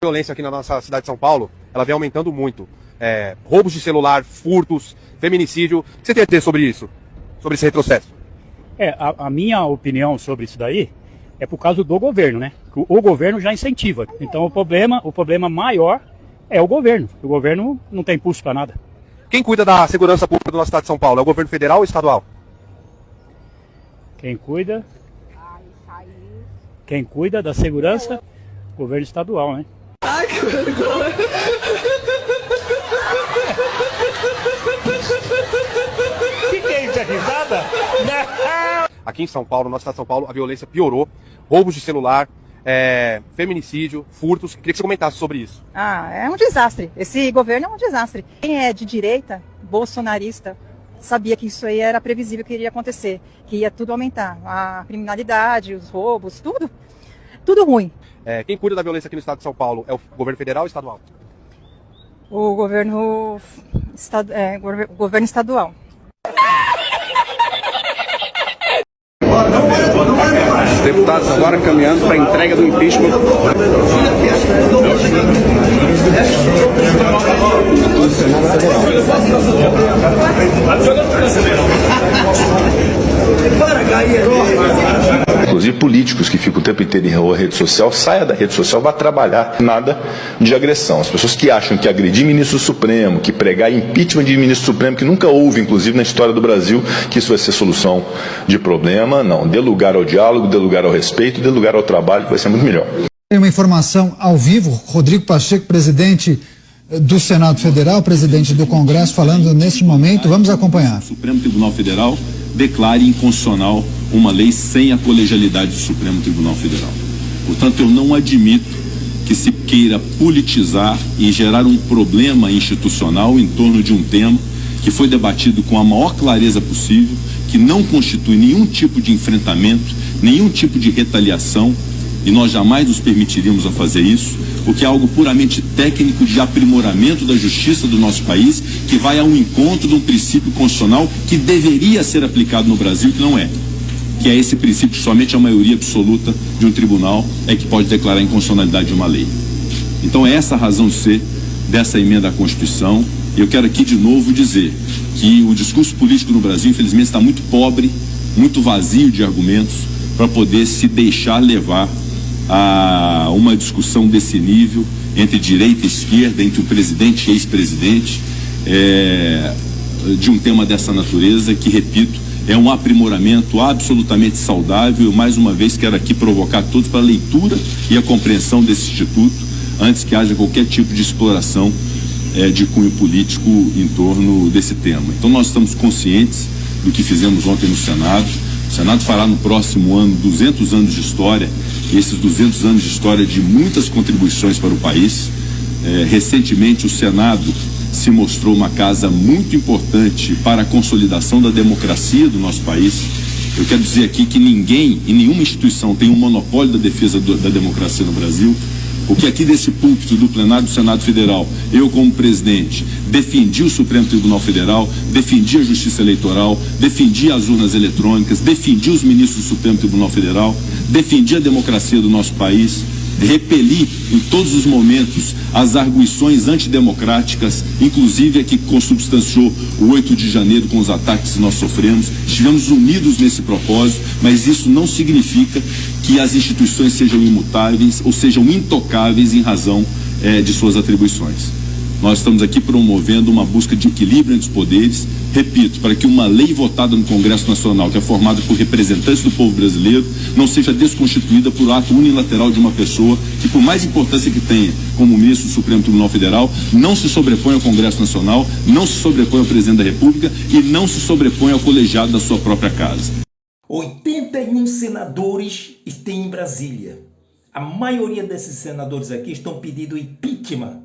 violência aqui na nossa cidade de São Paulo, ela vem aumentando muito. Roubos de celular, furtos, feminicídio. O que você tem a dizer sobre isso? Sobre esse retrocesso? A minha opinião sobre isso daí é por causa do governo, né? O governo já incentiva. Então o problema maior é o governo. O governo não tem impulso para nada. Quem cuida da segurança pública da nossa cidade de São Paulo? É o governo federal ou estadual? Quem cuida da segurança? Governo estadual, né? Ai, que vergonha! Que é isso? É risada? Aqui em São Paulo, na cidade de São Paulo, a violência piorou. Roubos de celular, feminicídio, furtos. Queria que você comentasse sobre isso. É um desastre. Esse governo é um desastre. Quem é de direita, bolsonarista, sabia que isso aí era previsível que iria acontecer, que ia tudo aumentar. A criminalidade, os roubos, tudo ruim. Quem cuida da violência aqui no estado de São Paulo é o governo federal ou estadual? O governo estadual. Os deputados agora caminhando para a entrega do impeachment. Inclusive políticos que ficam o tempo inteiro em rede social, saia da rede social, vá trabalhar. Nada de agressão. As pessoas que acham que agredir ministro Supremo, que pregar impeachment de ministro Supremo, que nunca houve, inclusive na história do Brasil, que isso vai ser solução de problema, não. Dê lugar ao diálogo, dê lugar ao respeito, dê lugar ao trabalho, que vai ser muito melhor. Tem uma informação ao vivo, Rodrigo Pacheco, presidente do Senado Federal, presidente do Congresso, falando neste momento. Vamos acompanhar. O Supremo Tribunal Federal declare inconstitucional uma lei sem a colegialidade do Supremo Tribunal Federal. Portanto, eu não admito que se queira politizar e gerar um problema institucional em torno de um tema que foi debatido com a maior clareza possível, que não constitui nenhum tipo de enfrentamento, nenhum tipo de retaliação, e nós jamais nos permitiríamos a fazer isso, porque é algo puramente técnico de aprimoramento da justiça do nosso país, que vai ao encontro de um princípio constitucional que deveria ser aplicado no Brasil, que não é. Que é esse princípio que somente a maioria absoluta de um tribunal é que pode declarar a inconstitucionalidade de uma lei. Então é essa a razão de ser dessa emenda à Constituição. Eu quero aqui de novo dizer que o discurso político no Brasil, infelizmente, está muito pobre, muito vazio de argumentos para poder se deixar levar a uma discussão desse nível entre direita e esquerda, entre o presidente e ex-presidente, de um tema dessa natureza que, repito, é um aprimoramento absolutamente saudável. Eu, mais uma vez, quero aqui provocar todos para a leitura e a compreensão desse instituto, antes que haja qualquer tipo de exploração de cunho político em torno desse tema. Então, nós estamos conscientes do que fizemos ontem no Senado. O Senado fará no próximo ano 200 anos de história, e esses 200 anos de história de muitas contribuições para o país. Recentemente, o Senado se mostrou uma casa muito importante para a consolidação da democracia do nosso país. Eu quero dizer aqui que ninguém e nenhuma instituição tem um monopólio da defesa da democracia no Brasil. O que aqui desse púlpito do plenário do Senado Federal, eu como presidente, defendi o Supremo Tribunal Federal, defendi a Justiça Eleitoral, defendi as urnas eletrônicas, defendi os ministros do Supremo Tribunal Federal, defendi a democracia do nosso país, repeli em todos os momentos as arguições antidemocráticas, inclusive a que consubstanciou o 8 de janeiro com os ataques que nós sofremos. Estivemos unidos nesse propósito, mas isso não significa que as instituições sejam imutáveis ou sejam intocáveis em razão de suas atribuições. Nós estamos aqui promovendo uma busca de equilíbrio entre os poderes, repito, para que uma lei votada no Congresso Nacional, que é formada por representantes do povo brasileiro, não seja desconstituída por ato unilateral de uma pessoa que, por mais importância que tenha como ministro do Supremo Tribunal Federal, não se sobrepõe ao Congresso Nacional, não se sobrepõe ao presidente da República e não se sobrepõe ao colegiado da sua própria casa. 81 senadores estão em Brasília. A maioria desses senadores aqui estão pedindo impeachment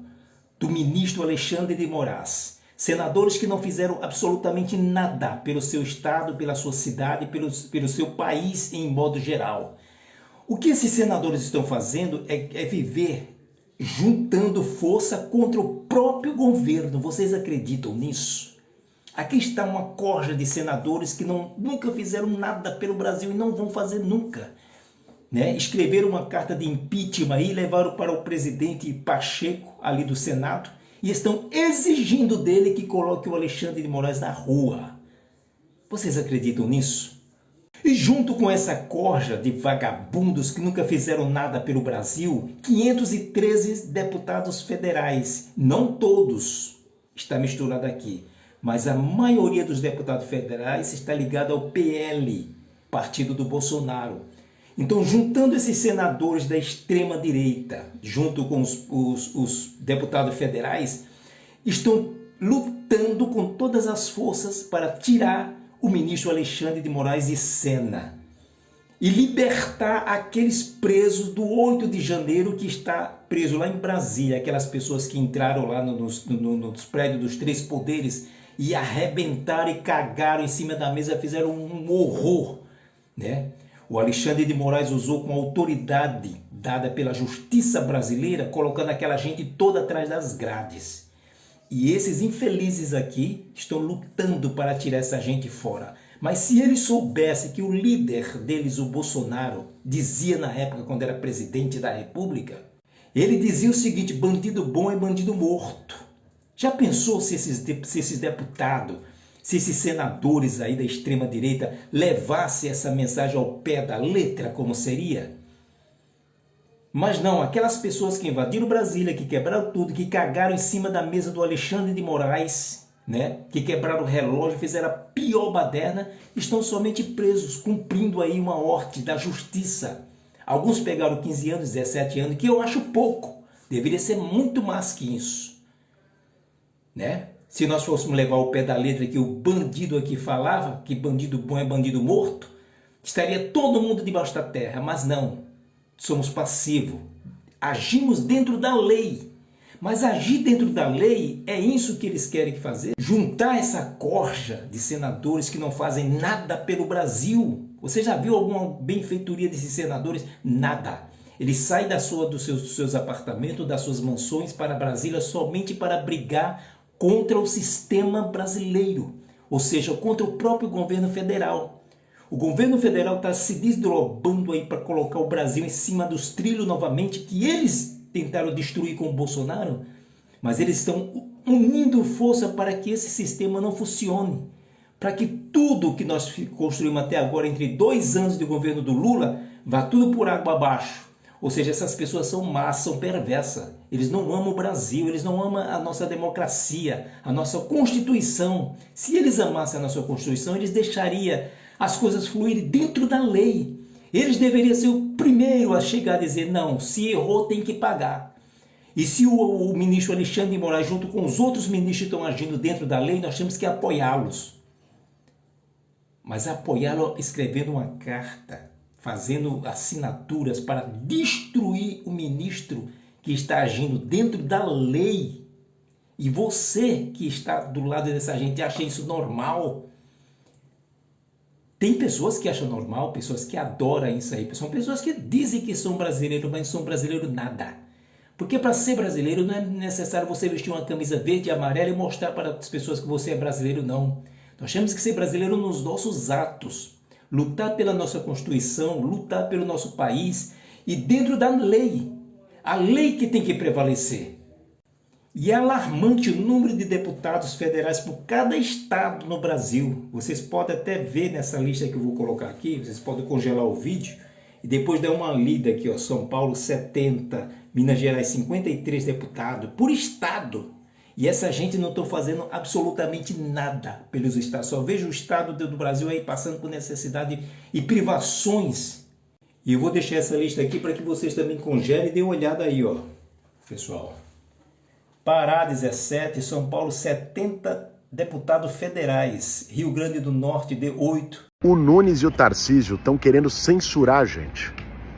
do ministro Alexandre de Moraes. Senadores que não fizeram absolutamente nada pelo seu estado, pela sua cidade, pelo seu país em modo geral. O que esses senadores estão fazendo é viver juntando força contra o próprio governo. Vocês acreditam nisso? Aqui está uma corja de senadores que nunca fizeram nada pelo Brasil e não vão fazer nunca. né? Escreveram uma carta de impeachment e levaram para o presidente Pacheco, ali do Senado, e estão exigindo dele que coloque o Alexandre de Moraes na rua. Vocês acreditam nisso? E junto com essa corja de vagabundos que nunca fizeram nada pelo Brasil, 513 deputados federais, não todos, está misturado aqui, mas a maioria dos deputados federais está ligada ao PL, partido do Bolsonaro. Então, juntando esses senadores da extrema-direita, junto com os deputados federais, estão lutando com todas as forças para tirar o ministro Alexandre de Moraes de cena e libertar aqueles presos do 8 de janeiro que está preso lá em Brasília, aquelas pessoas que entraram lá nos prédios dos 3 poderes e arrebentaram e cagaram em cima da mesa, fizeram um horror, né? O Alexandre de Moraes usou com autoridade dada pela justiça brasileira, colocando aquela gente toda atrás das grades. E esses infelizes aqui estão lutando para tirar essa gente fora. Mas se eles soubessem que o líder deles, o Bolsonaro, dizia na época quando era presidente da República, ele dizia o seguinte: bandido bom é bandido morto. Já pensou se esses deputados, se esses senadores aí da extrema-direita levassem essa mensagem ao pé da letra, como seria? Mas não, aquelas pessoas que invadiram Brasília, que quebraram tudo, que cagaram em cima da mesa do Alexandre de Moraes, né? Que quebraram o relógio, fizeram a pior baderna, estão somente presos, cumprindo aí uma ordem da justiça. Alguns pegaram 15 anos, 17 anos, que eu acho pouco. Deveria ser muito mais que isso, né? Se nós fôssemos levar ao pé da letra que o bandido aqui falava, que bandido bom é bandido morto, estaria todo mundo debaixo da terra, mas não. Somos passivos, agimos dentro da lei, mas agir dentro da lei é isso que eles querem fazer? Juntar essa corja de senadores que não fazem nada pelo Brasil. Você já viu alguma benfeitoria desses senadores? Nada. Eles saem dos seus apartamentos, das suas mansões para Brasília somente para brigar contra o sistema brasileiro, ou seja, contra o próprio governo federal. O governo federal está se desdobrando aí para colocar o Brasil em cima dos trilhos novamente, que eles tentaram destruir com o Bolsonaro, mas eles estão unindo força para que esse sistema não funcione, para que tudo que nós construímos até agora, entre 2 anos de governo do Lula, vá tudo por água abaixo. Ou seja, essas pessoas são más, são perversas. Eles não amam o Brasil, eles não amam a nossa democracia, a nossa Constituição. Se eles amassem a nossa Constituição, eles deixariam as coisas fluírem dentro da lei. Eles deveriam ser o primeiro a chegar a dizer, não, se errou tem que pagar. E se o ministro Alexandre de Moraes, junto com os outros ministros que estão agindo dentro da lei, nós temos que apoiá-los. Mas apoiá-los escrevendo uma carta, fazendo assinaturas para destruir o ministro que está agindo dentro da lei. E você que está do lado dessa gente acha isso normal? Tem pessoas que acham normal, pessoas que adoram isso aí. São pessoas que dizem que são brasileiros, mas não são brasileiros nada. Porque para ser brasileiro não é necessário você vestir uma camisa verde e amarela e mostrar para as pessoas que você é brasileiro, não. Nós temos que ser brasileiro nos nossos atos. Lutar pela nossa Constituição, lutar pelo nosso país e dentro da lei. A lei que tem que prevalecer. E é alarmante o número de deputados federais por cada estado no Brasil. Vocês podem até ver nessa lista que eu vou colocar aqui, vocês podem congelar o vídeo e depois dar uma lida aqui, ó. São Paulo 70, Minas Gerais 53 deputados por estado. E essa gente não está fazendo absolutamente nada pelos estados. Só vejo o estado do Brasil aí passando por necessidade e privações. E eu vou deixar essa lista aqui para que vocês também congelem e dêem uma olhada aí, ó, pessoal. Pará 17, São Paulo 70 deputados federais, Rio Grande do Norte de 8. O Nunes e o Tarcísio estão querendo censurar a gente.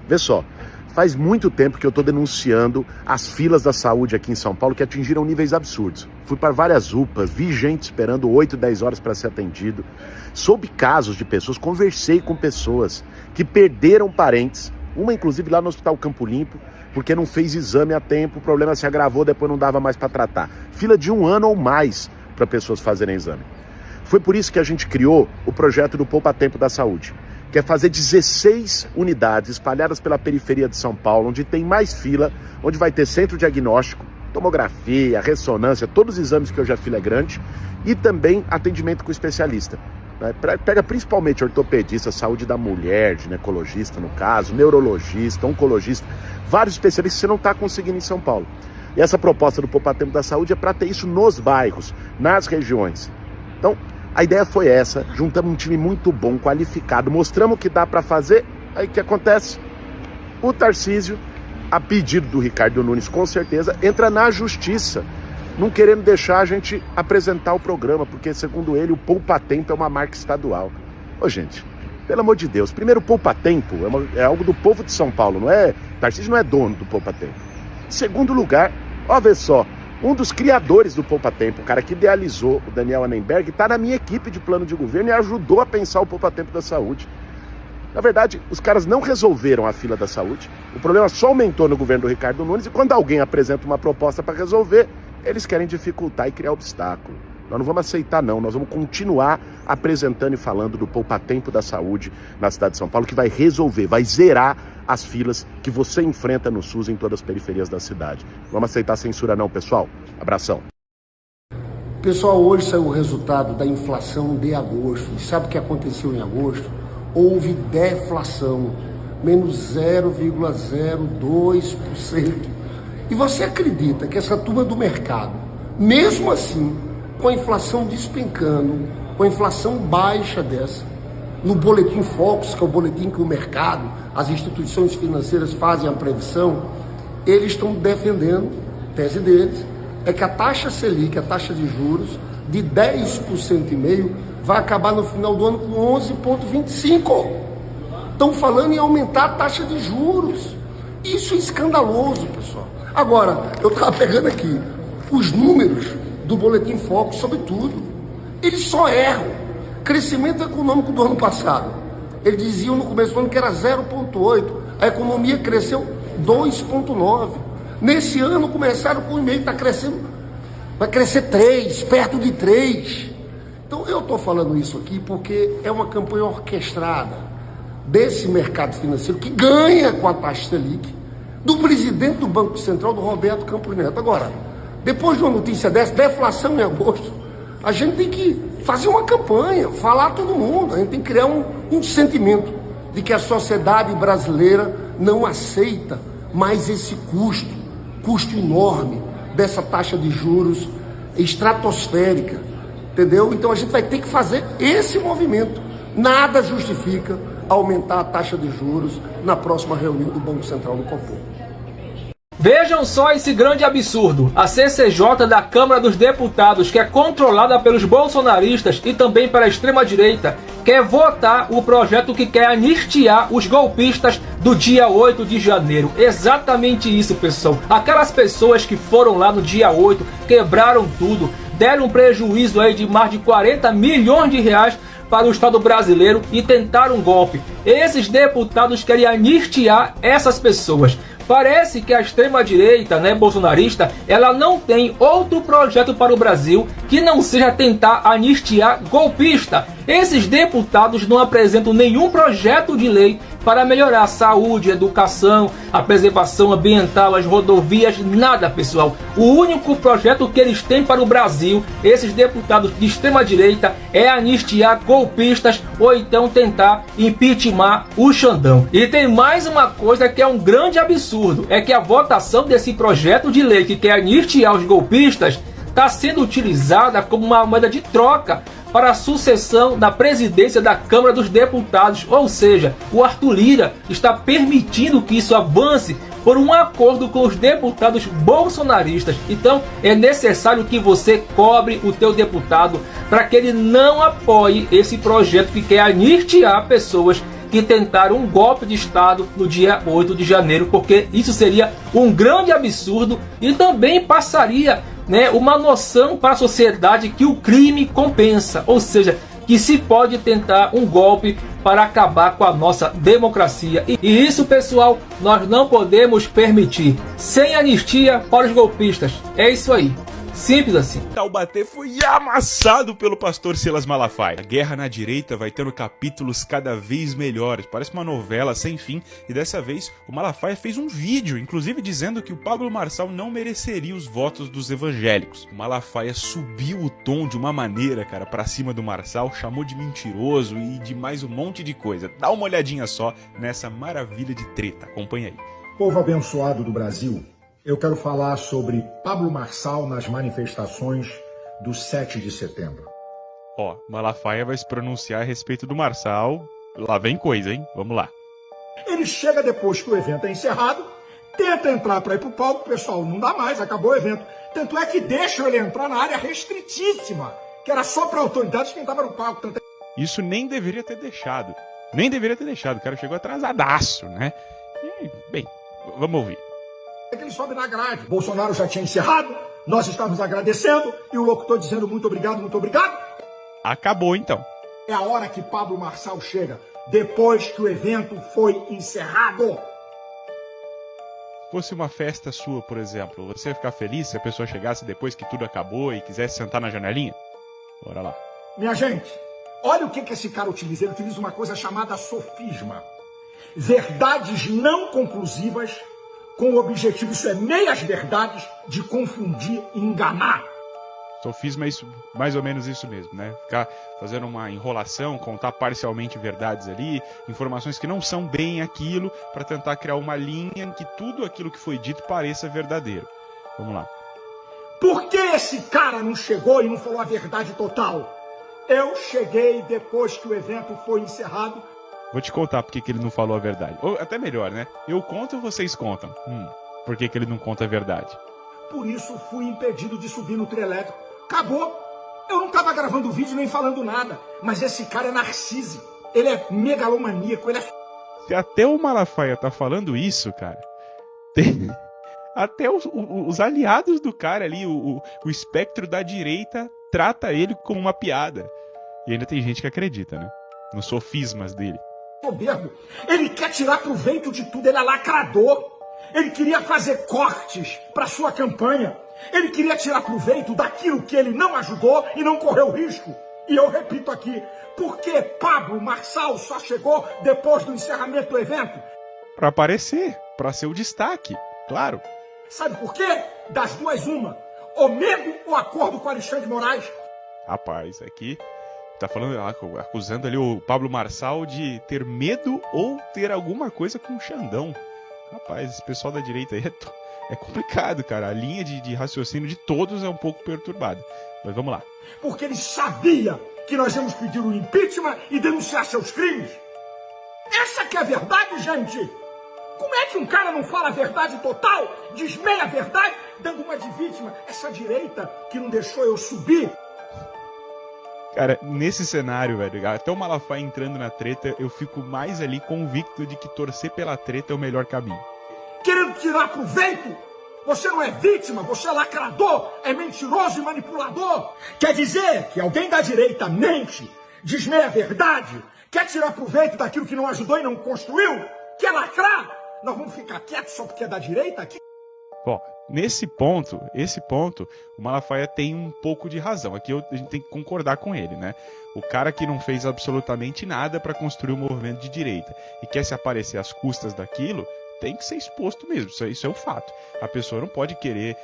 Vê só, faz muito tempo que eu estou denunciando as filas da saúde aqui em São Paulo que atingiram níveis absurdos. Fui para várias UPAs, vi gente esperando 8, 10 horas para ser atendido. Soube casos de pessoas, conversei com pessoas que perderam parentes, uma inclusive lá no Hospital Campo Limpo, porque não fez exame a tempo, o problema se agravou, depois não dava mais para tratar. Fila de 1 ano ou mais para pessoas fazerem exame. Foi por isso que a gente criou o projeto do Poupa Tempo da Saúde, quer fazer 16 unidades espalhadas pela periferia de São Paulo, onde tem mais fila, onde vai ter centro diagnóstico, tomografia, ressonância, todos os exames que hoje a fila é grande, e também atendimento com especialista. Pega principalmente ortopedista, saúde da mulher, ginecologista no caso, neurologista, oncologista, vários especialistas que você não está conseguindo em São Paulo. E essa proposta do Poupatempo da Saúde é para ter isso nos bairros, nas regiões. Então, a ideia foi essa, juntamos um time muito bom, qualificado, mostramos o que dá para fazer, aí o que acontece? O Tarcísio, a pedido do Ricardo Nunes, com certeza, entra na justiça, não querendo deixar a gente apresentar o programa, porque, segundo ele, o Poupatempo é uma marca estadual. Ô, gente, pelo amor de Deus, primeiro, o Poupatempo é algo do povo de São Paulo, não é? Tarcísio não é dono do Poupatempo. Segundo lugar, ó, vê só, um dos criadores do Poupatempo, o cara que idealizou, o Daniel Annenberg, está na minha equipe de plano de governo e ajudou a pensar o Poupatempo da Saúde. Na verdade, os caras não resolveram a fila da saúde, o problema só aumentou no governo do Ricardo Nunes, e quando alguém apresenta uma proposta para resolver, eles querem dificultar e criar obstáculo. Nós não vamos aceitar, não. Nós vamos continuar apresentando e falando do Poupatempo da Saúde na cidade de São Paulo, que vai resolver, vai zerar as filas que você enfrenta no SUS em todas as periferias da cidade. Não vamos aceitar censura, não, pessoal. Abração. Pessoal, hoje saiu o resultado da inflação de agosto. E sabe o que aconteceu em agosto? Houve deflação, menos 0,02%. E você acredita que essa turma do mercado, mesmo assim, com a inflação despencando, com a inflação baixa dessa, no Boletim Focus, que é o boletim que o mercado, as instituições financeiras fazem a previsão, eles estão defendendo, a tese deles, é que a taxa Selic, a taxa de juros, de 10,5%, vai acabar no final do ano com 11,25%. Estão falando em aumentar a taxa de juros. Isso é escandaloso, pessoal. Agora, eu estava pegando aqui os números do Boletim Focus sobre tudo. Eles só erram. Crescimento econômico do ano passado, eles diziam no começo do ano que era 0,8%. A economia cresceu 2,9%. Nesse ano começaram com 1,5%, está crescendo, vai crescer 3%, perto de 3%. Então eu estou falando isso aqui porque é uma campanha orquestrada desse mercado financeiro que ganha com a taxa Selic, do presidente do Banco Central, do Roberto Campos Neto. Agora, depois de uma notícia dessa, deflação em agosto, a gente tem que fazer uma campanha, falar a todo mundo, a gente tem que criar um sentimento de que a sociedade brasileira não aceita mais esse custo enorme dessa taxa de juros estratosférica, entendeu? Então a gente vai ter que fazer esse movimento. Nada justifica aumentar a taxa de juros na próxima reunião do Banco Central do Copom. Vejam só esse grande absurdo. A CCJ da Câmara dos Deputados, que é controlada pelos bolsonaristas e também pela extrema-direita, quer votar o projeto que quer anistiar os golpistas do dia 8 de janeiro. Exatamente isso, pessoal. Aquelas pessoas que foram lá no dia 8, quebraram tudo, deram um prejuízo aí de mais de 40 milhões de reais para o Estado brasileiro e tentaram um golpe. Esses deputados querem anistiar essas pessoas. Parece que a extrema-direita, bolsonarista, ela não tem outro projeto para o Brasil que não seja tentar anistiar golpista. Esses deputados não apresentam nenhum projeto de lei para melhorar a saúde, a educação, a preservação ambiental, as rodovias, nada, pessoal. O único projeto que eles têm para o Brasil, esses deputados de extrema-direita, é anistiar golpistas ou então tentar impeachment o Xandão. E tem mais uma coisa que é um grande absurdo, é que a votação desse projeto de lei que quer anistiar os golpistas está sendo utilizada como uma moeda de troca para a sucessão da presidência da Câmara dos Deputados, ou seja, o Arthur Lira está permitindo que isso avance por um acordo com os deputados bolsonaristas. Então é necessário que você cobre o teu deputado para que ele não apoie esse projeto que quer anistiar pessoas que tentaram um golpe de Estado no dia 8 de janeiro, porque isso seria um grande absurdo e também passaria uma noção para a sociedade que o crime compensa, ou seja, que se pode tentar um golpe para acabar com a nossa democracia. E isso, pessoal, nós não podemos permitir. Sem anistia para os golpistas. É isso aí. Simples assim. Taubaté foi amassado pelo pastor Silas Malafaia. A guerra na direita vai tendo capítulos cada vez melhores. Parece uma novela sem fim. E dessa vez o Malafaia fez um vídeo, inclusive dizendo que o Pablo Marçal não mereceria os votos dos evangélicos. O Malafaia subiu o tom de uma maneira, cara, pra cima do Marçal, chamou de mentiroso e de mais um monte de coisa. Dá uma olhadinha só nessa maravilha de treta. Acompanha aí. Povo abençoado do Brasil, eu quero falar sobre Pablo Marçal nas manifestações do 7 de setembro. Ó, Malafaia vai se pronunciar a respeito do Marçal. Lá vem coisa, hein? Vamos lá. Ele chega depois que o evento é encerrado, tenta entrar para ir pro palco, o pessoal não dá mais, acabou o evento. Tanto é que deixam ele entrar na área restritíssima, que era só para autoridades quem estava no palco. Isso nem deveria ter deixado. Nem deveria ter deixado. O cara chegou atrasadaço, né? E, bem, vamos ouvir. É que ele sobe na grade. Bolsonaro já tinha encerrado, nós estávamos agradecendo e o locutor dizendo muito obrigado, muito obrigado. Acabou então. É a hora que Pablo Marçal chega, depois que o evento foi encerrado. Fosse uma festa sua, por exemplo, você ia ficar feliz se a pessoa chegasse depois que tudo acabou e quisesse sentar na janelinha? Bora lá. Minha gente, olha o que esse cara utiliza. Ele utiliza uma coisa chamada sofisma. Verdades não conclusivas com o objetivo, isso é meias verdades, de confundir e enganar. Sofisma é isso, mais ou menos isso mesmo, né? Ficar fazendo uma enrolação, contar parcialmente verdades ali, informações que não são bem aquilo, para tentar criar uma linha em que tudo aquilo que foi dito pareça verdadeiro. Vamos lá. Por que esse cara não chegou e não falou a verdade total? Eu cheguei depois que o evento foi encerrado. Vou te contar porque que ele não falou a verdade. Ou até melhor, né? Eu conto ou vocês contam? Por que ele não conta a verdade? Por isso fui impedido de subir no trio elétrico. Acabou. Eu não estava gravando vídeo nem falando nada. Mas esse cara é narcísico. Ele é megalomaníaco. Ele é... Se até o Malafaia tá falando isso, cara... Até os aliados do cara ali, o espectro da direita, trata ele como uma piada. E ainda tem gente que acredita, né? Nos sofismas dele. Soberbo. Ele quer tirar proveito de tudo, ele é lacrador. Ele queria fazer cortes para sua campanha. Ele queria tirar proveito daquilo que ele não ajudou e não correu risco. E eu repito aqui, por que Pablo Marçal só chegou depois do encerramento do evento? Para aparecer, para ser o destaque, claro. Sabe por quê? Das duas, uma. Ou medo ou acordo com Alexandre de Moraes. Rapaz, aqui... Tá falando, acusando ali o Pablo Marçal de ter medo ou ter alguma coisa com o Xandão. Rapaz, esse pessoal da direita aí é complicado, cara. A linha de raciocínio de todos é um pouco perturbada. Mas vamos lá. Porque ele sabia que nós íamos pedir o impeachment e denunciar seus crimes. Essa que é a verdade, gente. Como é que um cara não fala a verdade total, diz meia verdade, dando uma de vítima? Essa direita que não deixou eu subir. Cara, nesse cenário, velho, até o Malafaia entrando na treta, eu fico mais ali convicto de que torcer pela treta é o melhor caminho. Querendo tirar proveito? Você não é vítima, você é lacrador, é mentiroso e manipulador. Quer dizer que alguém da direita mente, diz meia verdade, quer tirar proveito daquilo que não ajudou e não construiu? Quer lacrar? Nós vamos ficar quietos só porque é da direita aqui? Bom, esse ponto, o Malafaia tem um pouco de razão. Aqui a gente tem que concordar com ele, né? O cara que não fez absolutamente nada para construir um movimento de direita e quer se aparecer às custas daquilo, tem que ser exposto mesmo. Isso é um fato. A pessoa não pode querer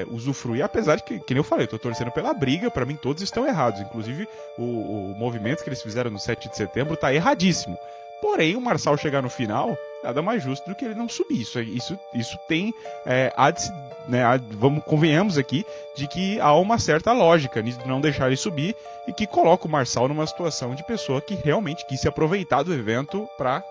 usufruir, apesar de que nem eu falei, eu tô torcendo pela briga, para mim todos estão errados. Inclusive, o movimento que eles fizeram no 7 de setembro tá erradíssimo. Porém, o Marçal chegar no final, nada mais justo do que ele não subir. Isso tem, convenhamos aqui, de que há uma certa lógica de não deixar ele subir e que coloca o Marçal numa situação de pessoa que realmente quis se aproveitar do evento para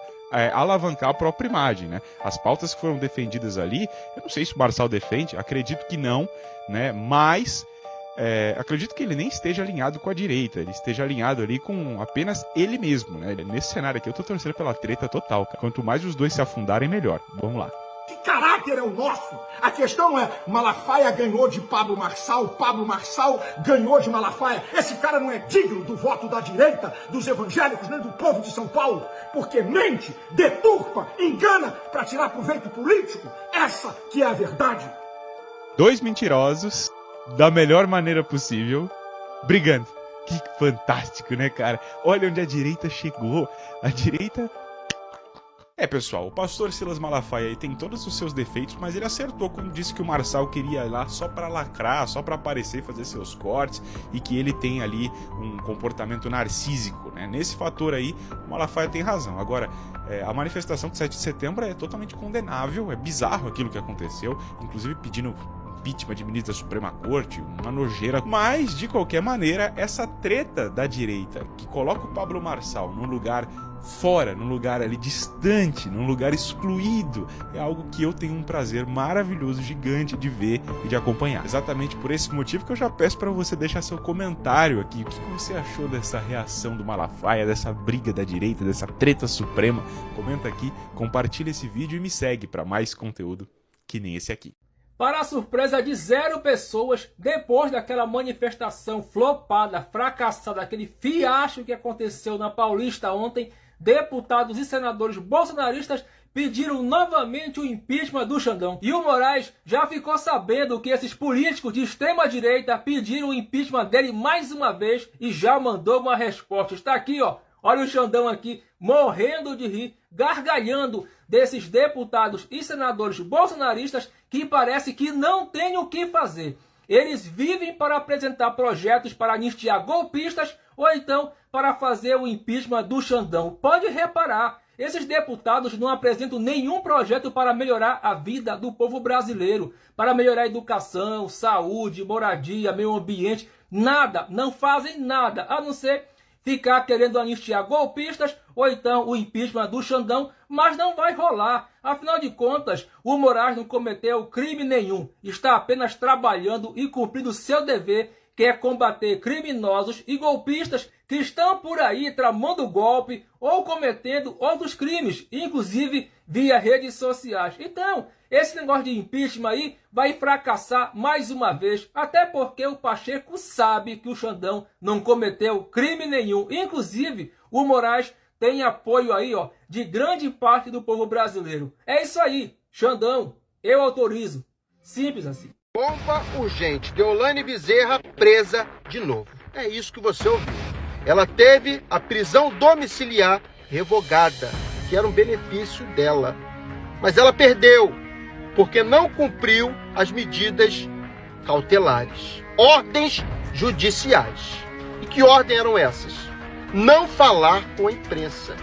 alavancar a própria imagem, né? As pautas que foram defendidas ali, eu não sei se o Marçal defende, acredito que não, né? Mas... acredito que ele nem esteja alinhado com a direita, ele esteja alinhado ali com apenas ele mesmo, né? Nesse cenário aqui eu tô torcendo pela treta total, cara. Quanto mais os dois se afundarem, melhor. Vamos lá. Que caráter é o nosso? A questão não é Malafaia ganhou de Pablo Marçal ganhou de Malafaia. Esse cara não é digno do voto da direita, dos evangélicos, nem do povo de São Paulo, porque mente, deturpa, engana para tirar proveito político. Essa que é a verdade. Dois mentirosos da melhor maneira possível, brigando. Que fantástico, né, cara? Olha onde a direita chegou. A direita... pessoal, o pastor Silas Malafaia aí tem todos os seus defeitos, mas ele acertou quando disse que o Marçal queria ir lá só pra lacrar, só pra aparecer, fazer seus cortes, e que ele tem ali um comportamento narcísico, né? Nesse fator aí, o Malafaia tem razão. Agora, a manifestação de 7 de setembro é totalmente condenável, é bizarro aquilo que aconteceu, inclusive pedindo impeachment de ministro da Suprema Corte, uma nojeira. Mas, de qualquer maneira, essa treta da direita, que coloca o Pablo Marçal num lugar fora, num lugar ali distante, num lugar excluído, é algo que eu tenho um prazer maravilhoso, gigante de ver e de acompanhar. Exatamente por esse motivo que eu já peço para você deixar seu comentário aqui. O que você achou dessa reação do Malafaia, dessa briga da direita, dessa treta suprema? Comenta aqui, compartilha esse vídeo e me segue para mais conteúdo que nem esse aqui. Para a surpresa de 0 pessoas, depois daquela manifestação flopada, fracassada, aquele fiasco que aconteceu na Paulista ontem, deputados e senadores bolsonaristas pediram novamente o impeachment do Xandão. E o Moraes já ficou sabendo que esses políticos de extrema-direita pediram o impeachment dele mais uma vez e já mandou uma resposta. Está aqui, ó. Olha o Xandão aqui, morrendo de rir, gargalhando desses deputados e senadores bolsonaristas que parece que não têm o que fazer. Eles vivem para apresentar projetos para anistiar golpistas ou então para fazer o impeachment do Xandão. Pode reparar, esses deputados não apresentam nenhum projeto para melhorar a vida do povo brasileiro, para melhorar a educação, saúde, moradia, meio ambiente, nada, não fazem nada, a não ser ficar querendo anistiar golpistas ou então o impeachment do Xandão, mas não vai rolar. Afinal de contas, o Moraes não cometeu crime nenhum, está apenas trabalhando e cumprindo seu dever, que é combater criminosos e golpistas que estão por aí tramando golpe ou cometendo outros crimes, inclusive via redes sociais. Então, esse negócio de impeachment aí vai fracassar mais uma vez, até porque o Pacheco sabe que o Xandão não cometeu crime nenhum. Inclusive, o Moraes tem apoio aí, ó, de grande parte do povo brasileiro. É isso aí, Xandão, eu autorizo. Simples assim. Bomba urgente, Deolane Bezerra presa de novo. É isso que você ouviu. Ela teve a prisão domiciliar revogada, que era um benefício dela. Mas ela perdeu, porque não cumpriu as medidas cautelares. Ordens judiciais. E que ordem eram essas? Não falar com a imprensa.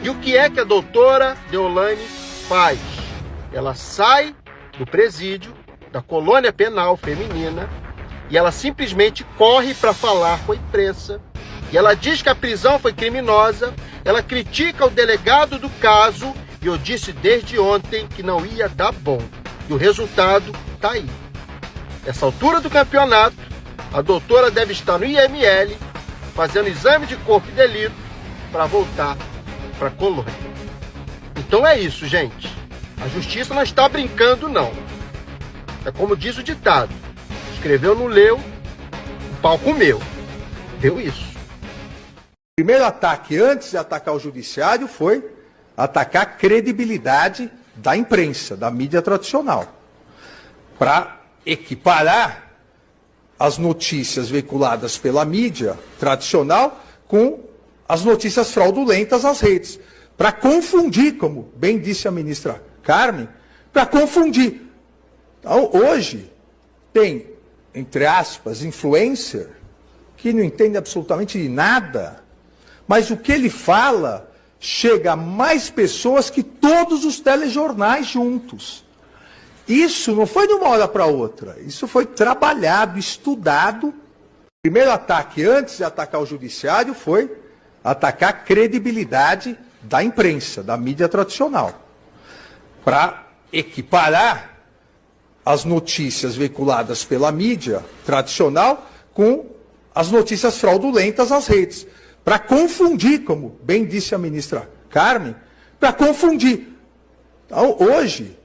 E o que é que a doutora Deolane faz? Ela sai do presídio, da colônia penal feminina, e ela simplesmente corre para falar com a imprensa. E ela diz que a prisão foi criminosa, ela critica o delegado do caso, e eu disse desde ontem que não ia dar bom. E o resultado está aí. Nessa altura do campeonato, a doutora deve estar no IML, fazendo exame de corpo e delito, para voltar para a colônia. Então é isso, gente. A justiça não está brincando, não. É como diz o ditado, escreveu, não leu, o pau comeu. Deu isso. O primeiro ataque, antes de atacar o judiciário, foi atacar a credibilidade da imprensa, da mídia tradicional, para equiparar as notícias veiculadas pela mídia tradicional com as notícias fraudulentas nas redes, para confundir, como bem disse a ministra Carmen, para confundir. Então, hoje, tem, entre aspas, influencer, que não entende absolutamente nada, mas o que ele fala chega a mais pessoas que todos os telejornais juntos. Isso não foi de uma hora para outra, isso foi trabalhado, estudado. O primeiro ataque, antes de atacar o judiciário, foi atacar a credibilidade da imprensa, da mídia tradicional, para equiparar as notícias veiculadas pela mídia tradicional com as notícias fraudulentas nas redes, para confundir, como bem disse a ministra Carmen, para confundir. Então, hoje,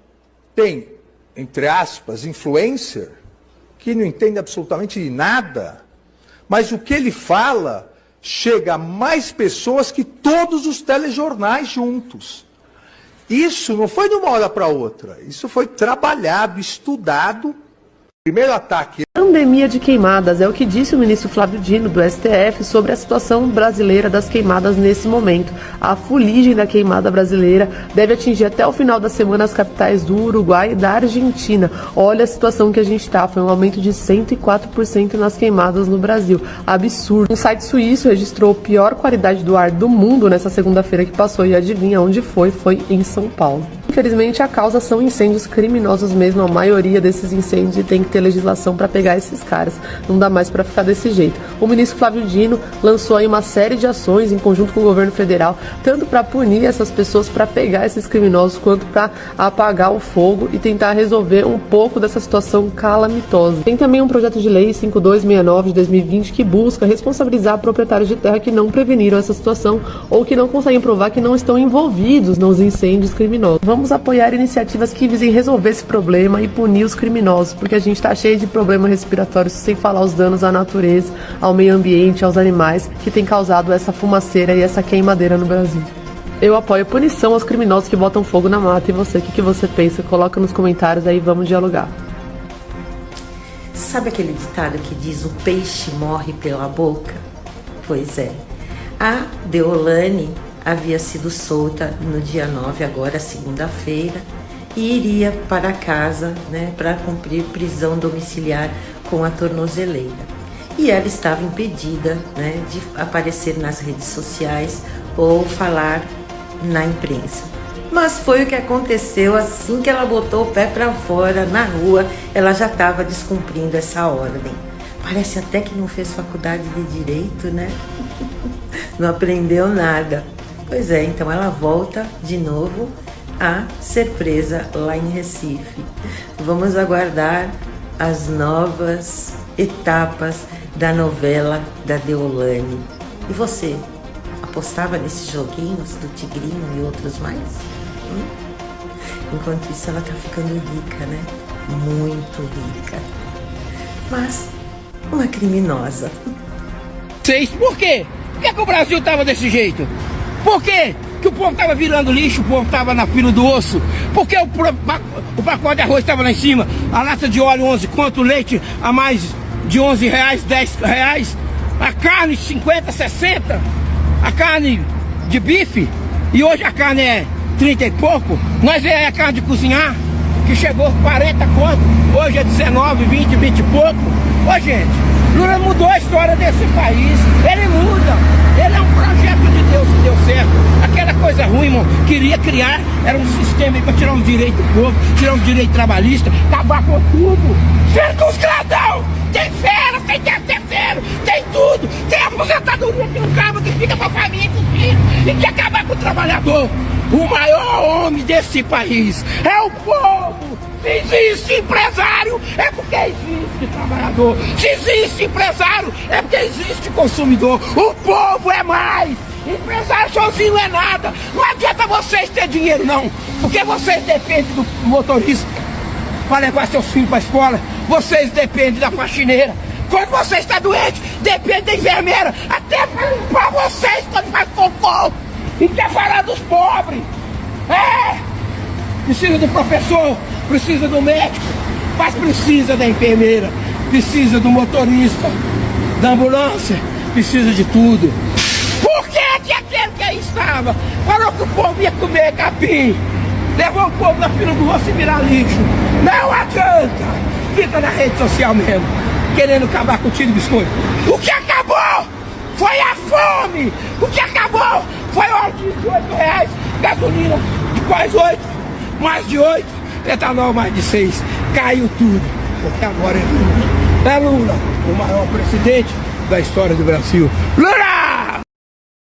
tem, entre aspas, influencer, que não entende absolutamente nada, mas o que ele fala chega a mais pessoas que todos os telejornais juntos. Isso não foi de uma hora para outra, isso foi trabalhado, estudado. O primeiro ataque... pandemia de queimadas, é o que disse o ministro Flávio Dino, do STF, sobre a situação brasileira das queimadas nesse momento. A fuligem da queimada brasileira deve atingir até o final da semana as capitais do Uruguai e da Argentina. Olha a situação que a gente está, foi um aumento de 104% nas queimadas no Brasil. Absurdo. Um site suíço registrou a pior qualidade do ar do mundo nessa segunda-feira que passou, e adivinha onde foi? Foi em São Paulo. Infelizmente, a causa são incêndios criminosos mesmo, a maioria desses incêndios, e tem que ter legislação para pegar esses caras. Não dá mais para ficar desse jeito. O ministro Flávio Dino lançou aí uma série de ações em conjunto com o governo federal, tanto para punir essas pessoas, para pegar esses criminosos, quanto para apagar o fogo e tentar resolver um pouco dessa situação calamitosa. Tem também um projeto de lei 5269 de 2020 que busca responsabilizar proprietários de terra que não preveniram essa situação ou que não conseguem provar que não estão envolvidos nos incêndios criminosos. Vamos apoiar iniciativas que visem resolver esse problema e punir os criminosos, porque a gente está cheio de problemas respiratórios, sem falar os danos à natureza, ao meio ambiente, aos animais, que tem causado essa fumaceira e essa queimadeira no Brasil. Eu apoio a punição aos criminosos que botam fogo na mata. E você, o que você pensa? Coloca nos comentários aí, vamos dialogar. Sabe aquele ditado que diz o peixe morre pela boca? Pois é. A Deolane havia sido solta no dia 9, agora segunda-feira, e iria para casa, para cumprir prisão domiciliar com a tornozeleira. E ela estava impedida, de aparecer nas redes sociais ou falar na imprensa. Mas foi o que aconteceu. Assim que ela botou o pé para fora na rua, ela já estava descumprindo essa ordem. Parece até que não fez faculdade de direito, né? Não aprendeu nada. Pois é, então ela volta de novo a ser presa lá em Recife. Vamos aguardar as novas etapas da novela da Deolane. E você, apostava nesses joguinhos do Tigrinho e outros mais? Enquanto isso, ela tá ficando rica, né? Muito rica. Mas uma criminosa. Por quê? Por que o Brasil tava desse jeito? Por quê? Que o povo tava virando lixo, o povo tava na fila do osso. Por que o pacote de arroz estava lá em cima? A lata de óleo 11 conto, o leite a mais de 11 reais, 10 reais. A carne 50, 60. A carne de bife. E hoje a carne é 30 e pouco. Nós é a carne de cozinhar, que chegou 40 conto. Hoje é 19, 20, 20 e pouco. Ô gente, Lula mudou a história desse país. Ele muda. Ele é um projeto de Deus que deu certo. Aquela coisa ruim, irmão, queria criar, era um sistema para tirar os direitos do povo, tirar os direitos trabalhistas, acabar com tudo. Cerca os gradão! Tem férias, tem terceiro, tem tudo. Tem aposentadoria que não acaba, que fica pra família e pro filho. E quer acabar com o trabalhador. O maior homem desse país é o povo. Se existe empresário, é porque existe trabalhador. Se existe empresário, é porque existe consumidor. O povo é mais. Empresário sozinho é nada. Não adianta vocês ter dinheiro, não. Porque vocês dependem do motorista para levar seus filhos para a escola. Vocês dependem da faxineira. Quando você está doente, depende da enfermeira. Até para limpar vocês quando faz cocô. E quer falar dos pobres. Precisa do professor, precisa do médico, mas precisa da enfermeira, precisa do motorista, da ambulância, precisa de tudo. Por que aquele que aí estava falou que o povo ia comer capim? Levou o povo na fila do osso e virar lixo. Não adianta. Fica na rede social mesmo, querendo acabar com o tiro de biscoito. O que acabou foi a fome. O que acabou foi óleo de 18 reais, gasolina de quase 8, mais de 8, etanol mais de 6. Caiu tudo, porque agora é Lula. É Lula, o maior presidente da história do Brasil. Lula!